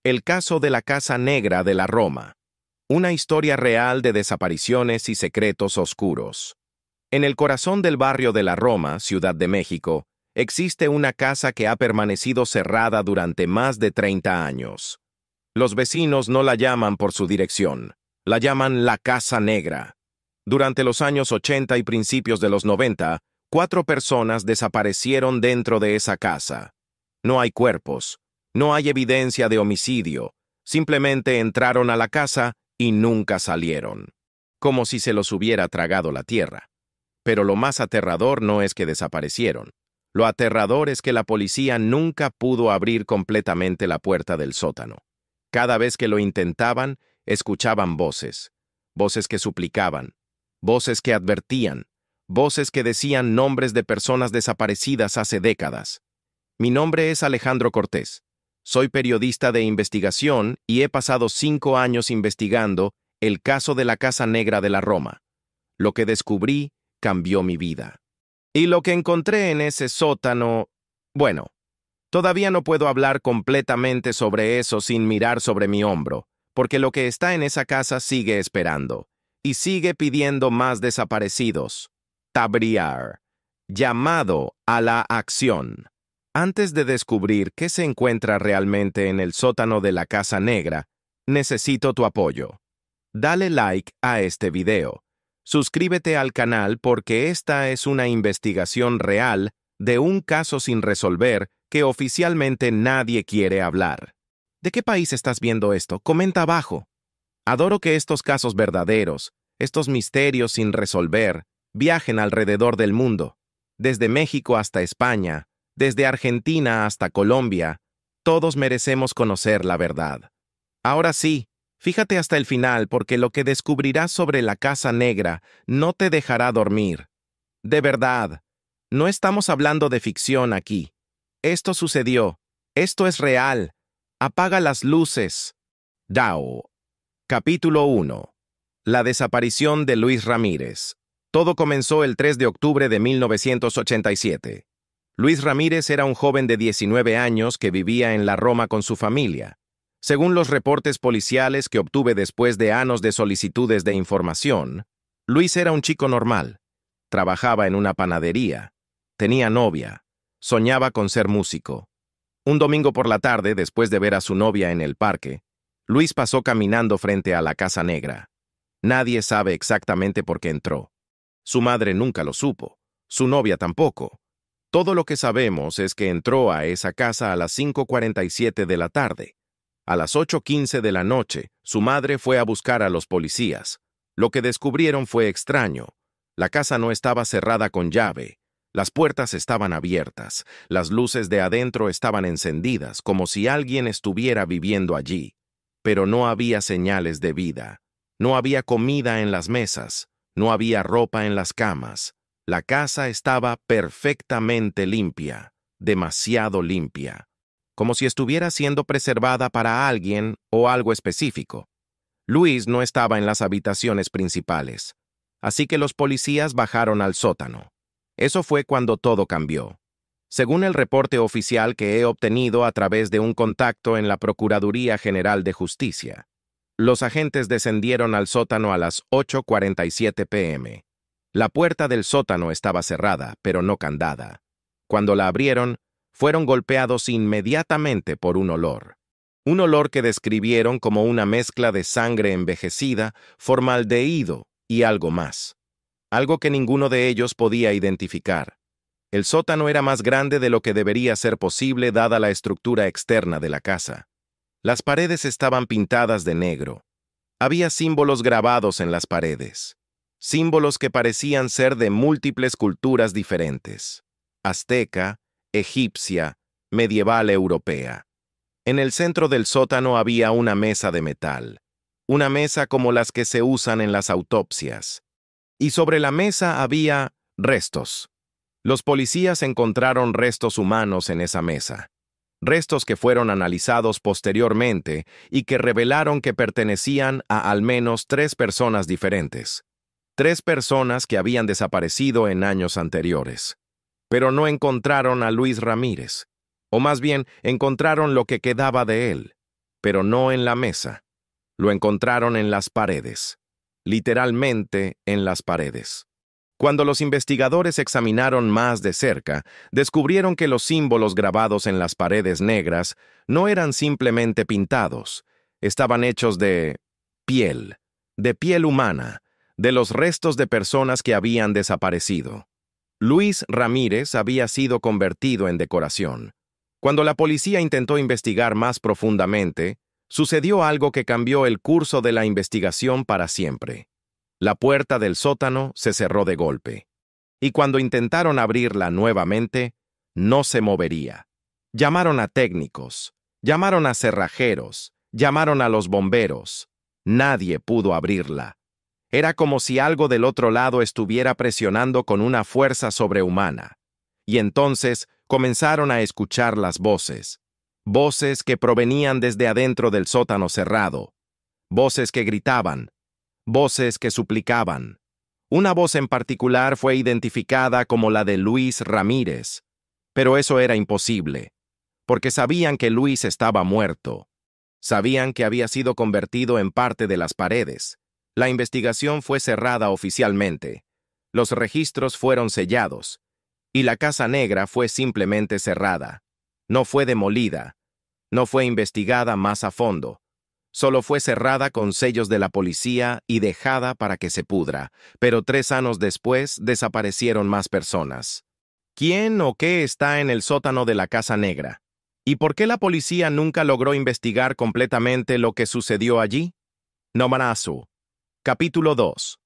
El caso de la Casa Negra de la Roma. Una historia real de desapariciones y secretos oscuros. En el corazón del barrio de la Roma, Ciudad de México, existe una casa que ha permanecido cerrada durante más de 30 años. Los vecinos no la llaman por su dirección, la llaman la Casa Negra. Durante los años 80 y principios de los 90, 4 personas desaparecieron dentro de esa casa. No hay cuerpos, no hay evidencia de homicidio, simplemente entraron a la casa y nunca salieron, como si se los hubiera tragado la tierra. Pero lo más aterrador no es que desaparecieron. Lo aterrador es que la policía nunca pudo abrir completamente la puerta del sótano. Cada vez que lo intentaban, escuchaban voces. Voces que suplicaban. Voces que advertían. Voces que decían nombres de personas desaparecidas hace décadas. Mi nombre es Alejandro Cortés. Soy periodista de investigación y he pasado 5 años investigando el caso de la Casa Negra de la Roma. Lo que descubrí cambió mi vida. Y lo que encontré en ese sótano, bueno, todavía no puedo hablar completamente sobre eso sin mirar sobre mi hombro, porque lo que está en esa casa sigue esperando, y sigue pidiendo más desaparecidos. Tabriar. Llamado a la acción. Antes de descubrir qué se encuentra realmente en el sótano de la Casa Negra, necesito tu apoyo. Dale like a este video. Suscríbete al canal porque esta es una investigación real de un caso sin resolver que oficialmente nadie quiere hablar. ¿De qué país estás viendo esto? Comenta abajo. Adoro que estos casos verdaderos, estos misterios sin resolver, viajen alrededor del mundo, desde México hasta España, desde Argentina hasta Colombia. Todos merecemos conocer la verdad. Ahora sí, fíjate hasta el final porque lo que descubrirás sobre la Casa Negra no te dejará dormir. De verdad, no estamos hablando de ficción aquí. Esto sucedió. Esto es real. Apaga las luces. Dao. Capítulo 1. La desaparición de Luis Ramírez. Todo comenzó el 3 de octubre de 1987. Luis Ramírez era un joven de 19 años que vivía en la Roma con su familia. Según los reportes policiales que obtuve después de años de solicitudes de información, Luis era un chico normal. Trabajaba en una panadería. Tenía novia. Soñaba con ser músico. Un domingo por la tarde, después de ver a su novia en el parque, Luis pasó caminando frente a la Casa Negra. Nadie sabe exactamente por qué entró. Su madre nunca lo supo. Su novia tampoco. Todo lo que sabemos es que entró a esa casa a las 5:47 de la tarde. A las 8:15 de la noche, su madre fue a buscar a los policías. Lo que descubrieron fue extraño. La casa no estaba cerrada con llave. Las puertas estaban abiertas. Las luces de adentro estaban encendidas, como si alguien estuviera viviendo allí. Pero no había señales de vida. No había comida en las mesas. No había ropa en las camas. La casa estaba perfectamente limpia, demasiado limpia, como si estuviera siendo preservada para alguien o algo específico. Luis no estaba en las habitaciones principales, así que los policías bajaron al sótano. Eso fue cuando todo cambió. Según el reporte oficial que he obtenido a través de un contacto en la Procuraduría General de Justicia, los agentes descendieron al sótano a las 8:47 p.m. La puerta del sótano estaba cerrada, pero no candada. Cuando la abrieron, fueron golpeados inmediatamente por un olor. Un olor que describieron como una mezcla de sangre envejecida, formaldehído y algo más. Algo que ninguno de ellos podía identificar. El sótano era más grande de lo que debería ser posible dada la estructura externa de la casa. Las paredes estaban pintadas de negro. Había símbolos grabados en las paredes. Símbolos que parecían ser de múltiples culturas diferentes: azteca, egipcia, medieval europea. En el centro del sótano había una mesa de metal, una mesa como las que se usan en las autopsias. Y sobre la mesa había restos. Los policías encontraron restos humanos en esa mesa. Restos que fueron analizados posteriormente y que revelaron que pertenecían a al menos 3 personas diferentes. 3 personas que habían desaparecido en años anteriores. Pero no encontraron a Luis Ramírez, o más bien encontraron lo que quedaba de él. pero no en la mesa. Lo encontraron en las paredes, literalmente en las paredes. Cuando los investigadores examinaron más de cerca, descubrieron que los símbolos grabados en las paredes negras no eran simplemente pintados, estaban hechos de piel humana, de los restos de personas que habían desaparecido. Luis Ramírez había sido convertido en decoración. Cuando la policía intentó investigar más profundamente, sucedió algo que cambió el curso de la investigación para siempre. La puerta del sótano se cerró de golpe. Y cuando intentaron abrirla nuevamente, no se movería. Llamaron a técnicos, llamaron a cerrajeros, llamaron a los bomberos. Nadie pudo abrirla. Era como si algo del otro lado estuviera presionando con una fuerza sobrehumana. Y entonces comenzaron a escuchar las voces. Voces que provenían desde adentro del sótano cerrado. Voces que gritaban. Voces que suplicaban. Una voz en particular fue identificada como la de Luis Ramírez, pero eso era imposible, porque sabían que Luis estaba muerto. Sabían que había sido convertido en parte de las paredes. La investigación fue cerrada oficialmente. Los registros fueron sellados, y la Casa Negra fue simplemente cerrada. No fue demolida, no fue investigada más a fondo. Solo fue cerrada con sellos de la policía y dejada para que se pudra, pero 3 años después desaparecieron más personas. ¿Quién o qué está en el sótano de la Casa Negra? ¿Y por qué la policía nunca logró investigar completamente lo que sucedió allí? Nomanazu. Capítulo 2.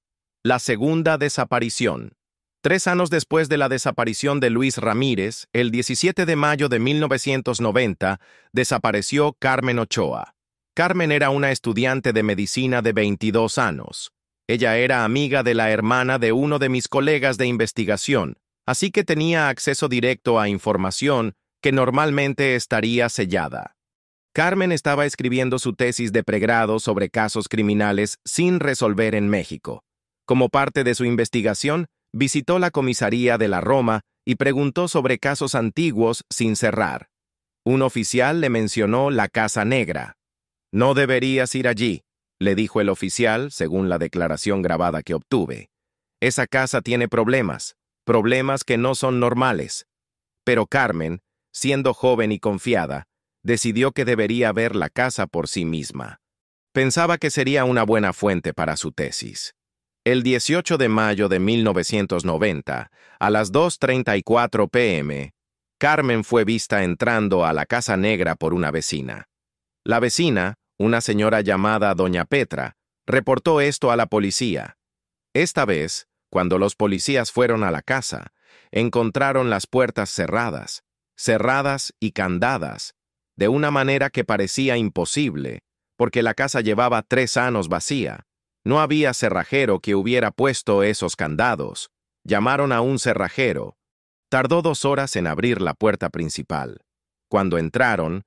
La segunda desaparición. 3 años después de la desaparición de Luis Ramírez, el 17 de mayo de 1990, desapareció Carmen Ochoa. Carmen era una estudiante de medicina de 22 años. Ella era amiga de la hermana de uno de mis colegas de investigación, así que tenía acceso directo a información que normalmente estaría sellada. Carmen estaba escribiendo su tesis de pregrado sobre casos criminales sin resolver en México. Como parte de su investigación, visitó la comisaría de la Roma y preguntó sobre casos antiguos sin cerrar. Un oficial le mencionó la Casa Negra. «No deberías ir allí», le dijo el oficial, según la declaración grabada que obtuve. «Esa casa tiene problemas que no son normales». Pero Carmen, siendo joven y confiada, decidió que debería ver la casa por sí misma. Pensaba que sería una buena fuente para su tesis. El 18 de mayo de 1990, a las 2:34 p.m., Carmen fue vista entrando a la Casa Negra por una vecina. La vecina, una señora llamada Doña Petra, reportó esto a la policía. Esta vez, cuando los policías fueron a la casa, encontraron las puertas cerradas y candadas, de una manera que parecía imposible, porque la casa llevaba 3 años vacía. No había cerrajero que hubiera puesto esos candados. Llamaron a un cerrajero. Tardó 2 horas en abrir la puerta principal. Cuando entraron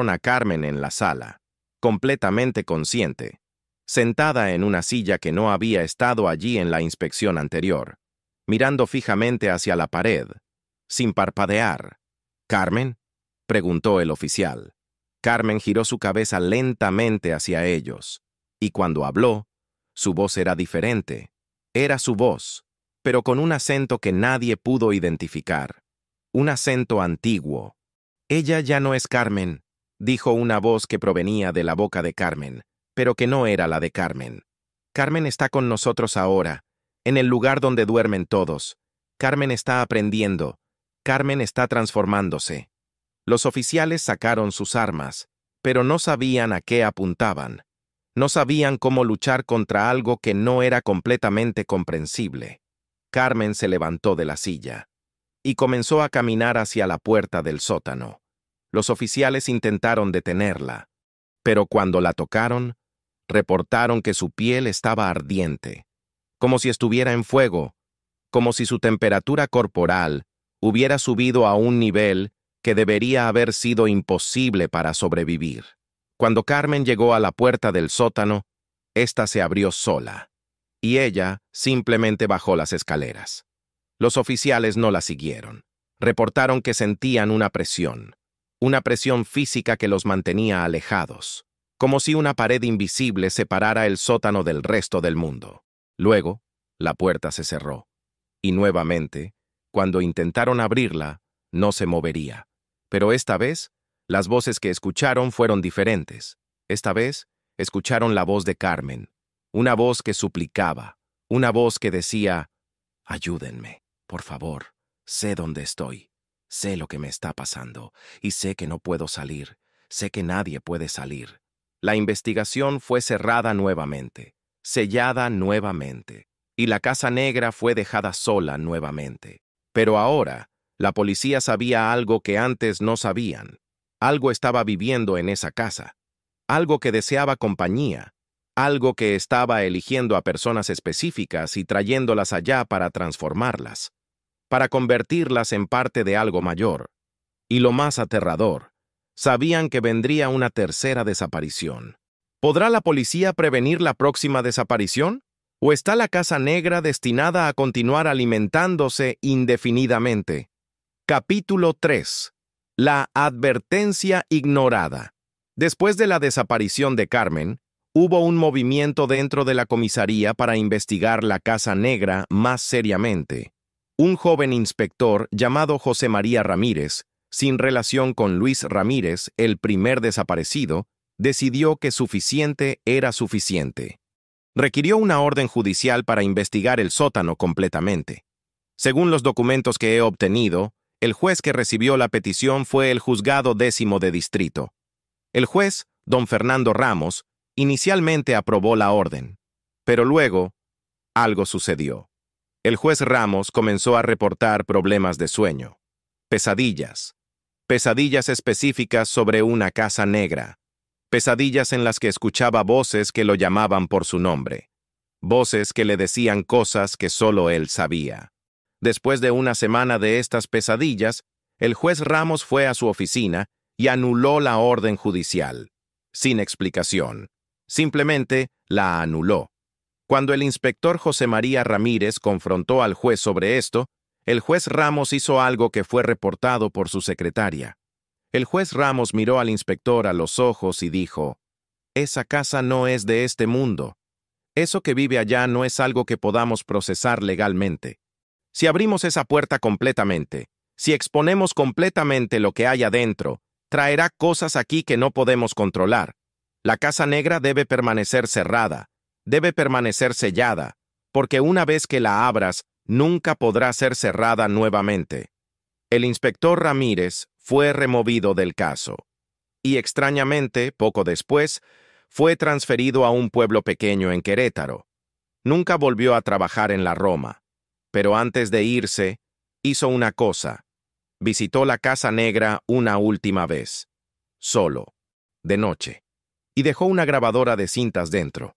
a Carmen en la sala, completamente consciente, sentada en una silla que no había estado allí en la inspección anterior, mirando fijamente hacia la pared, sin parpadear. «¿Carmen?», preguntó el oficial. Carmen giró su cabeza lentamente hacia ellos, y cuando habló, su voz era diferente. Era su voz, pero con un acento que nadie pudo identificar. Un acento antiguo. «Ella ya no es Carmen», dijo una voz que provenía de la boca de Carmen, pero que no era la de Carmen. «Carmen está con nosotros ahora, en el lugar donde duermen todos. Carmen está aprendiendo. Carmen está transformándose». Los oficiales sacaron sus armas, pero no sabían a qué apuntaban. No sabían cómo luchar contra algo que no era completamente comprensible. Carmen se levantó de la silla y comenzó a caminar hacia la puerta del sótano. Los oficiales intentaron detenerla, pero cuando la tocaron, reportaron que su piel estaba ardiente, como si estuviera en fuego, como si su temperatura corporal hubiera subido a un nivel que debería haber sido imposible para sobrevivir. Cuando Carmen llegó a la puerta del sótano, ésta se abrió sola, y ella simplemente bajó las escaleras. Los oficiales no la siguieron. Reportaron que sentían una presión. una presión física que los mantenía alejados, como si una pared invisible separara el sótano del resto del mundo. Luego, la puerta se cerró, y nuevamente, cuando intentaron abrirla, no se movería. Pero esta vez, las voces que escucharon fueron diferentes. Esta vez, escucharon la voz de Carmen, una voz que suplicaba, una voz que decía: «Ayúdenme, por favor, sé dónde estoy, sé lo que me está pasando, y sé que no puedo salir, sé que nadie puede salir». La investigación fue cerrada nuevamente, sellada nuevamente, y la Casa Negra fue dejada sola nuevamente. Pero ahora, la policía sabía algo que antes no sabían. Algo estaba viviendo en esa casa, algo que deseaba compañía, algo que estaba eligiendo a personas específicas y trayéndolas allá para transformarlas, para convertirlas en parte de algo mayor. Y lo más aterrador, sabían que vendría una tercera desaparición. ¿Podrá la policía prevenir la próxima desaparición? ¿O está la Casa Negra destinada a continuar alimentándose indefinidamente? Capítulo 3. La advertencia ignorada. Después de la desaparición de Carmen, hubo un movimiento dentro de la comisaría para investigar la Casa Negra más seriamente. Un joven inspector llamado José María Ramírez, sin relación con Luis Ramírez, el primer desaparecido, decidió que suficiente era suficiente. Requirió una orden judicial para investigar el sótano completamente. Según los documentos que he obtenido, el juez que recibió la petición fue el Juzgado 10º de Distrito. El juez, don Fernando Ramos, inicialmente aprobó la orden, pero luego algo sucedió. El juez Ramos comenzó a reportar problemas de sueño, pesadillas específicas sobre una casa negra, pesadillas en las que escuchaba voces que lo llamaban por su nombre, voces que le decían cosas que solo él sabía. Después de una semana de estas pesadillas, el juez Ramos fue a su oficina y anuló la orden judicial, sin explicación. Simplemente la anuló. Cuando el inspector José María Ramírez confrontó al juez sobre esto, el juez Ramos hizo algo que fue reportado por su secretaria. El juez Ramos miró al inspector a los ojos y dijo: «Esa casa no es de este mundo. Eso que vive allá no es algo que podamos procesar legalmente. Si abrimos esa puerta completamente, si exponemos completamente lo que hay adentro, traerá cosas aquí que no podemos controlar. La Casa Negra debe permanecer cerrada, debe permanecer sellada, porque una vez que la abras, nunca podrá ser cerrada nuevamente». El inspector Ramírez fue removido del caso. Y extrañamente, poco después, fue transferido a un pueblo pequeño en Querétaro. Nunca volvió a trabajar en la Roma. Pero antes de irse, hizo una cosa. Visitó la Casa Negra una última vez, solo, de noche, y dejó una grabadora de cintas dentro.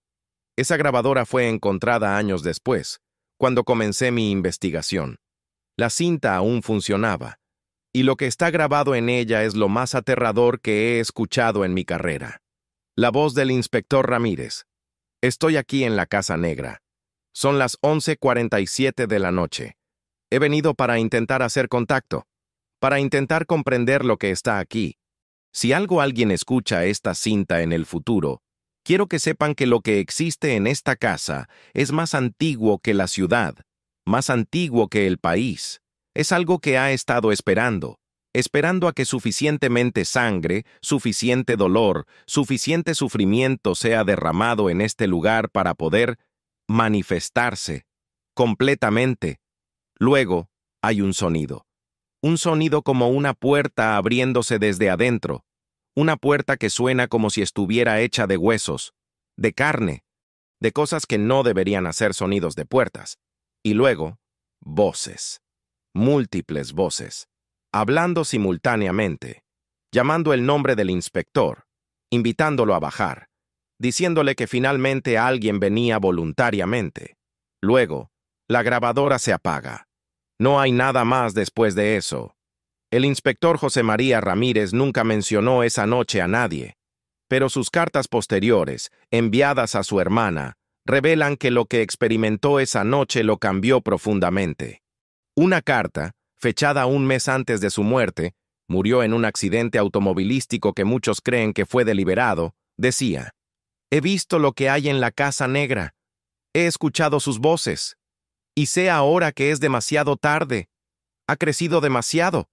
Esa grabadora fue encontrada años después, cuando comencé mi investigación. La cinta aún funcionaba, y lo que está grabado en ella es lo más aterrador que he escuchado en mi carrera. La voz del inspector Ramírez. Estoy aquí en la Casa Negra. Son las 11:47 de la noche. He venido para intentar hacer contacto, para intentar comprender lo que está aquí. Si alguien escucha esta cinta en el futuro, quiero que sepan que lo que existe en esta casa es más antiguo que la ciudad, más antiguo que el país. Es algo que ha estado esperando a que suficientemente sangre, suficiente dolor, suficiente sufrimiento sea derramado en este lugar para poder manifestarse completamente. Luego hay un sonido como una puerta abriéndose desde adentro, una puerta que suena como si estuviera hecha de huesos, de carne, de cosas que no deberían hacer sonidos de puertas. Y luego, voces, múltiples voces, hablando simultáneamente, llamando el nombre del inspector, invitándolo a bajar, diciéndole que finalmente alguien venía voluntariamente. Luego, la grabadora se apaga. No hay nada más después de eso. El inspector José María Ramírez nunca mencionó esa noche a nadie, pero sus cartas posteriores, enviadas a su hermana, revelan que lo que experimentó esa noche lo cambió profundamente. Una carta, fechada un mes antes de su muerte, murió en un accidente automovilístico que muchos creen que fue deliberado, decía: «He visto lo que hay en la Casa Negra. He escuchado sus voces. Y sé ahora que es demasiado tarde. Ha crecido demasiado.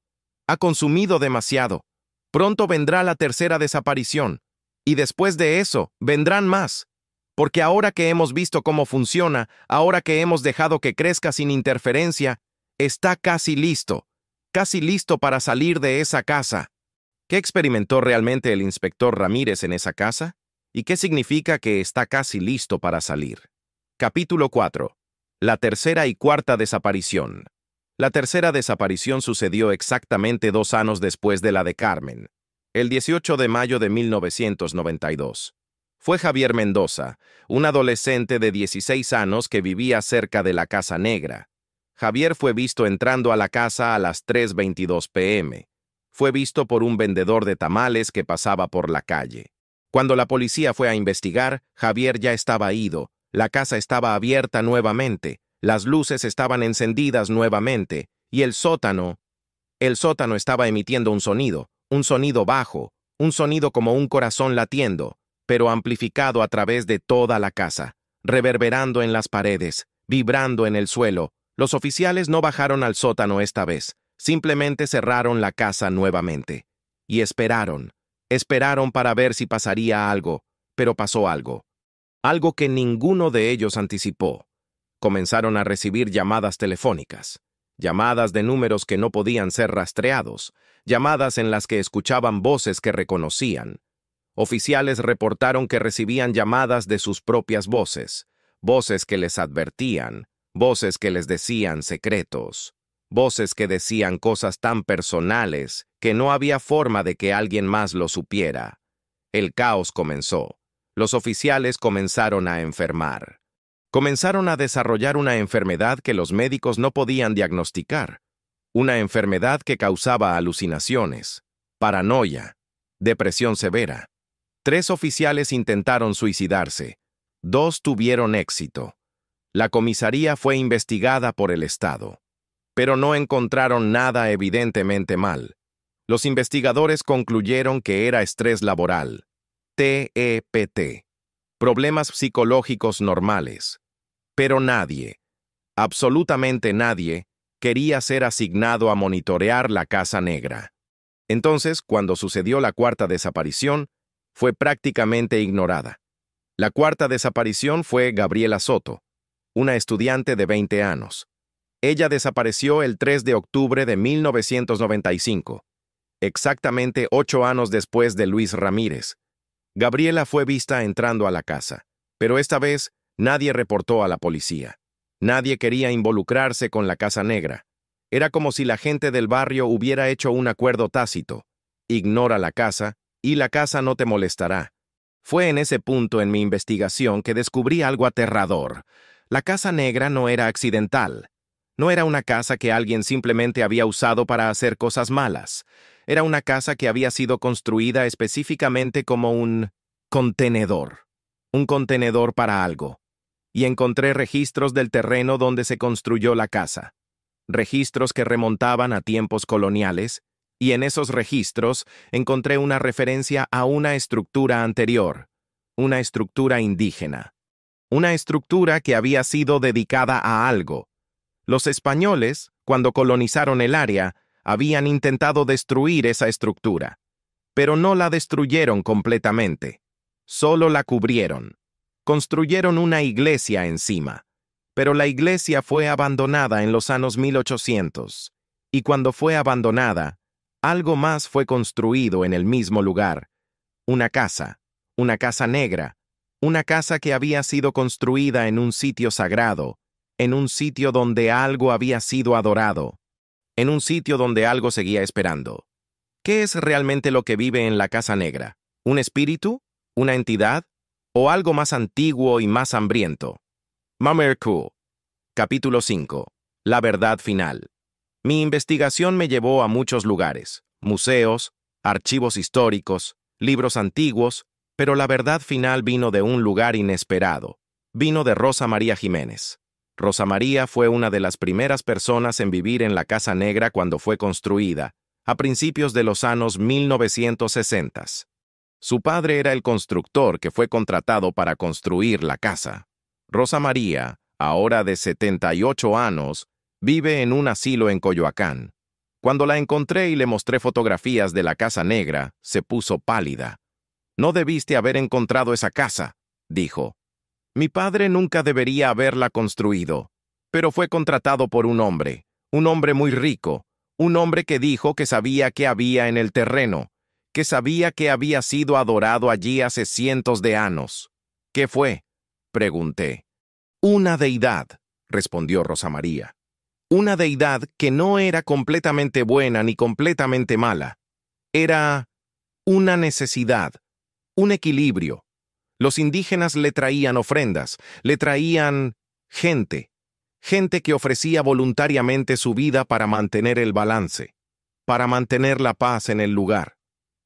Ha consumido demasiado. Pronto vendrá la tercera desaparición. Y después de eso, vendrán más. Porque ahora que hemos visto cómo funciona, ahora que hemos dejado que crezca sin interferencia, está casi listo para salir de esa casa». ¿Qué experimentó realmente el inspector Ramírez en esa casa? ¿Y qué significa que está casi listo para salir? Capítulo 4. La tercera y cuarta desaparición. La tercera desaparición sucedió exactamente 2 años después de la de Carmen, el 18 de mayo de 1992. Fue Javier Mendoza, un adolescente de 16 años que vivía cerca de la Casa Negra. Javier fue visto entrando a la casa a las 3:22 p.m. Fue visto por un vendedor de tamales que pasaba por la calle. Cuando la policía fue a investigar, Javier ya estaba ido. La casa estaba abierta nuevamente, las luces estaban encendidas nuevamente, y el sótano estaba emitiendo un sonido bajo, un sonido como un corazón latiendo, pero amplificado a través de toda la casa, reverberando en las paredes, vibrando en el suelo. Los oficiales no bajaron al sótano esta vez, simplemente cerraron la casa nuevamente. Y esperaron para ver si pasaría algo, pero pasó algo. Algo que ninguno de ellos anticipó. Comenzaron a recibir llamadas telefónicas, llamadas de números que no podían ser rastreados, llamadas en las que escuchaban voces que reconocían. Oficiales reportaron que recibían llamadas de sus propias voces, voces que les advertían, voces que les decían secretos, voces que decían cosas tan personales que no había forma de que alguien más lo supiera. El caos comenzó. Los oficiales comenzaron a enfermar. Comenzaron a desarrollar una enfermedad que los médicos no podían diagnosticar. Una enfermedad que causaba alucinaciones, paranoia, depresión severa. 3 oficiales intentaron suicidarse. 2 tuvieron éxito. La comisaría fue investigada por el Estado. Pero no encontraron nada evidentemente mal. Los investigadores concluyeron que era estrés laboral. TEPT. Problemas psicológicos normales. Pero nadie, absolutamente nadie, quería ser asignado a monitorear la Casa Negra. Entonces, cuando sucedió la cuarta desaparición, fue prácticamente ignorada. La cuarta desaparición fue Gabriela Soto, una estudiante de 20 años. Ella desapareció el 3 de octubre de 1995, exactamente 8 años después de Luis Ramírez. Gabriela fue vista entrando a la casa, pero esta vez nadie reportó a la policía. Nadie quería involucrarse con la Casa Negra. Era como si la gente del barrio hubiera hecho un acuerdo tácito. Ignora la casa, y la casa no te molestará. Fue en ese punto en mi investigación que descubrí algo aterrador. La Casa Negra no era accidental. No era una casa que alguien simplemente había usado para hacer cosas malas. Era una casa que había sido construida específicamente como un contenedor para algo. Y encontré registros del terreno donde se construyó la casa. Registros que remontaban a tiempos coloniales, y en esos registros encontré una referencia a una estructura anterior, una estructura indígena. Una estructura que había sido dedicada a algo. Los españoles, cuando colonizaron el área, habían intentado destruir esa estructura, pero no la destruyeron completamente, solo la cubrieron. Construyeron una iglesia encima, pero la iglesia fue abandonada en los años 1800, y cuando fue abandonada, algo más fue construido en el mismo lugar, una casa negra, una casa que había sido construida en un sitio sagrado, en un sitio donde algo había sido adorado, en un sitio donde algo seguía esperando. ¿Qué es realmente lo que vive en la Casa Negra? ¿Un espíritu? ¿Una entidad? ¿O algo más antiguo y más hambriento? Mamerku. Capítulo 5. La verdad final. Mi investigación me llevó a muchos lugares, museos, archivos históricos, libros antiguos, pero la verdad final vino de un lugar inesperado. Vino de Rosa María Jiménez. Rosa María fue una de las primeras personas en vivir en la Casa Negra cuando fue construida, a principios de los años 1960. Su padre era el constructor que fue contratado para construir la casa. Rosa María, ahora de 78 años, vive en un asilo en Coyoacán. Cuando la encontré y le mostré fotografías de la Casa Negra, se puso pálida. «No debiste haber encontrado esa casa», dijo. «Mi padre nunca debería haberla construido, pero fue contratado por un hombre muy rico, un hombre que dijo que sabía qué había en el terreno, que sabía que había sido adorado allí hace cientos de años». «¿Qué fue?», pregunté. «Una deidad», respondió Rosa María. «Una deidad que no era completamente buena ni completamente mala. Era una necesidad, un equilibrio. Los indígenas le traían ofrendas, le traían gente que ofrecía voluntariamente su vida para mantener el balance, para mantener la paz en el lugar.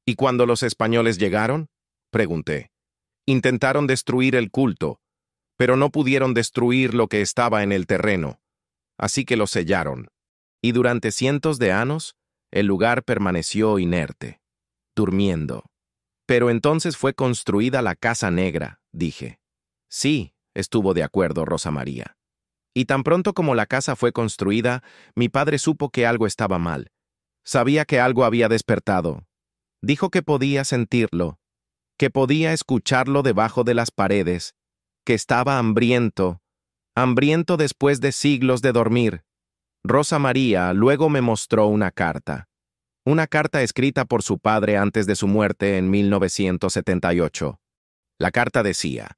¿Y cuando los españoles llegaron?», pregunté. «Intentaron destruir el culto, pero no pudieron destruir lo que estaba en el terreno. Así que lo sellaron. Y durante cientos de años, el lugar permaneció inerte, durmiendo. Pero entonces fue construida la Casa Negra», dije. «Sí», estuvo de acuerdo Rosa María. «Y tan pronto como la casa fue construida, mi padre supo que algo estaba mal. Sabía que algo había despertado. Dijo que podía sentirlo, que podía escucharlo debajo de las paredes, que estaba hambriento después de siglos de dormir». Rosa María luego me mostró una carta escrita por su padre antes de su muerte en 1978. La carta decía: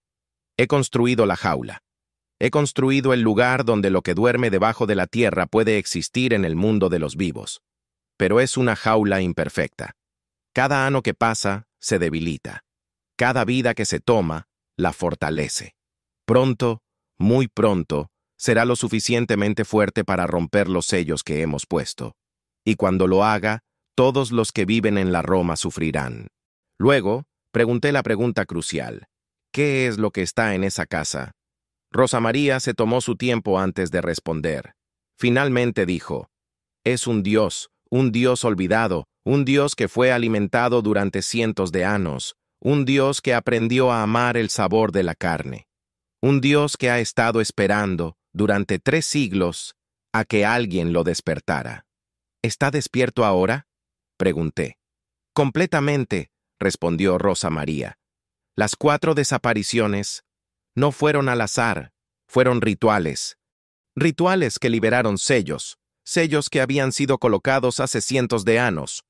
«He construido la jaula. He construido el lugar donde lo que duerme debajo de la tierra puede existir en el mundo de los vivos. Pero es una jaula imperfecta. Cada año que pasa, se debilita. Cada vida que se toma, la fortalece. Pronto, muy pronto, será lo suficientemente fuerte para romper los sellos que hemos puesto. Y cuando lo haga, todos los que viven en la Roma sufrirán». Luego, pregunté la pregunta crucial: «¿Qué es lo que está en esa casa?». Rosa María se tomó su tiempo antes de responder. Finalmente dijo: «Es un Dios olvidado, un Dios que fue alimentado durante cientos de años, un Dios que aprendió a amar el sabor de la carne, un Dios que ha estado esperando durante 3 siglos a que alguien lo despertara». «¿Está despierto ahora?», pregunté. «Completamente», respondió Rosa María. «Las 4 desapariciones no fueron al azar, fueron rituales. Rituales que liberaron sellos que habían sido colocados hace cientos de años.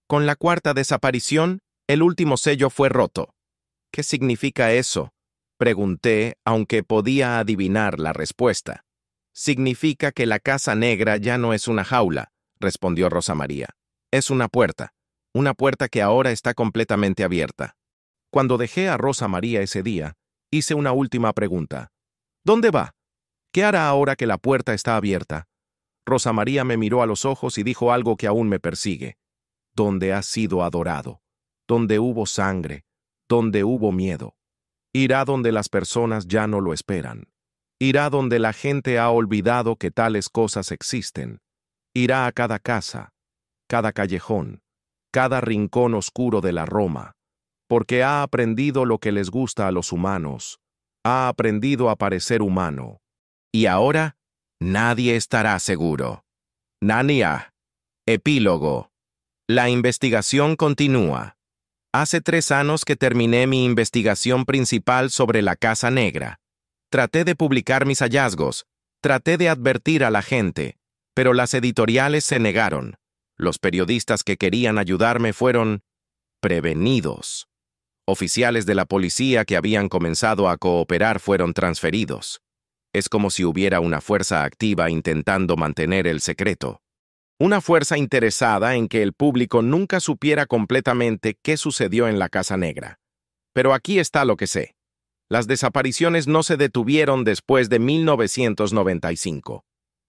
Con la 4ª desaparición, el último sello fue roto». «¿Qué significa eso?», pregunté, aunque podía adivinar la respuesta. «Significa que la Casa Negra ya no es una jaula», respondió Rosa María. «Es una puerta que ahora está completamente abierta». Cuando dejé a Rosa María ese día, hice una última pregunta. «¿Dónde va? ¿Qué hará ahora que la puerta está abierta?». Rosa María me miró a los ojos y dijo algo que aún me persigue: «Donde ha sido adorado, donde hubo sangre, donde hubo miedo. Irá donde las personas ya no lo esperan. Irá donde la gente ha olvidado que tales cosas existen. Irá a cada casa, cada callejón, cada rincón oscuro de la Roma, porque ha aprendido lo que les gusta a los humanos, ha aprendido a parecer humano. Y ahora, nadie estará seguro». Nania. Epílogo. La investigación continúa. Hace 3 años que terminé mi investigación principal sobre la Casa Negra. Traté de publicar mis hallazgos, traté de advertir a la gente, pero las editoriales se negaron. Los periodistas que querían ayudarme fueron prevenidos. Oficiales de la policía que habían comenzado a cooperar fueron transferidos. Es como si hubiera una fuerza activa intentando mantener el secreto. Una fuerza interesada en que el público nunca supiera completamente qué sucedió en la Casa Negra. Pero aquí está lo que sé. Las desapariciones no se detuvieron después de 1995.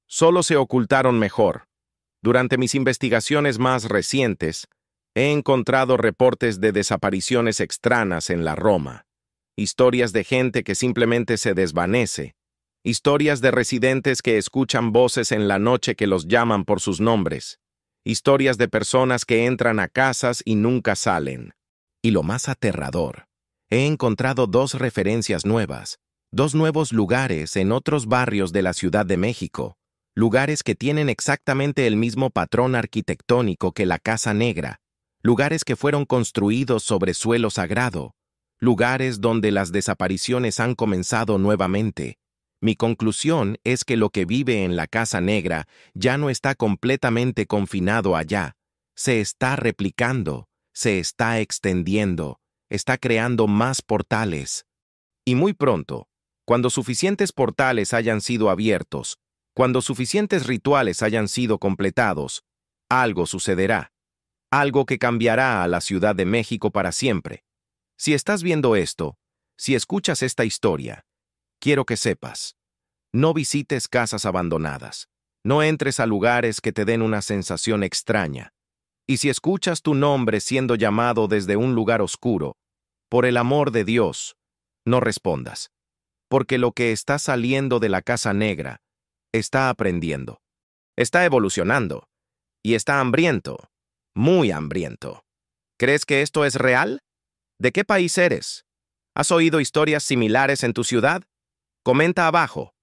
Solo se ocultaron mejor. Durante mis investigaciones más recientes, he encontrado reportes de desapariciones extrañas en la Roma, historias de gente que simplemente se desvanece, historias de residentes que escuchan voces en la noche que los llaman por sus nombres, Historias de personas que entran a casas y nunca salen. Y lo más aterrador, he encontrado dos referencias nuevas, dos nuevos lugares en otros barrios de la Ciudad de México, lugares que tienen exactamente el mismo patrón arquitectónico que la Casa Negra, lugares que fueron construidos sobre suelo sagrado, lugares donde las desapariciones han comenzado nuevamente. Mi conclusión es que lo que vive en la Casa Negra ya no está completamente confinado allá, se está replicando, se está extendiendo, está creando más portales. Y muy pronto, cuando suficientes portales hayan sido abiertos, cuando suficientes rituales hayan sido completados, algo sucederá, algo que cambiará a la Ciudad de México para siempre. Si estás viendo esto, si escuchas esta historia, quiero que sepas, no visites casas abandonadas, no entres a lugares que te den una sensación extraña. Y si escuchas tu nombre siendo llamado desde un lugar oscuro, por el amor de Dios, no respondas, porque lo que está saliendo de la Casa Negra está aprendiendo, está evolucionando y está hambriento, muy hambriento. ¿Crees que esto es real? ¿De qué país eres? ¿Has oído historias similares en tu ciudad? Comenta abajo.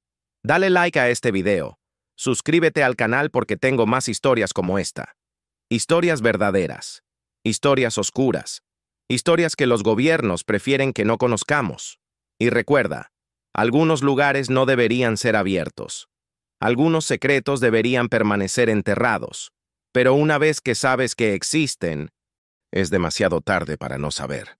Dale like a este video. Suscríbete al canal porque tengo más historias como esta. Historias verdaderas. Historias oscuras. Historias que los gobiernos prefieren que no conozcamos. Y recuerda, algunos lugares no deberían ser abiertos. Algunos secretos deberían permanecer enterrados. Pero una vez que sabes que existen, es demasiado tarde para no saber.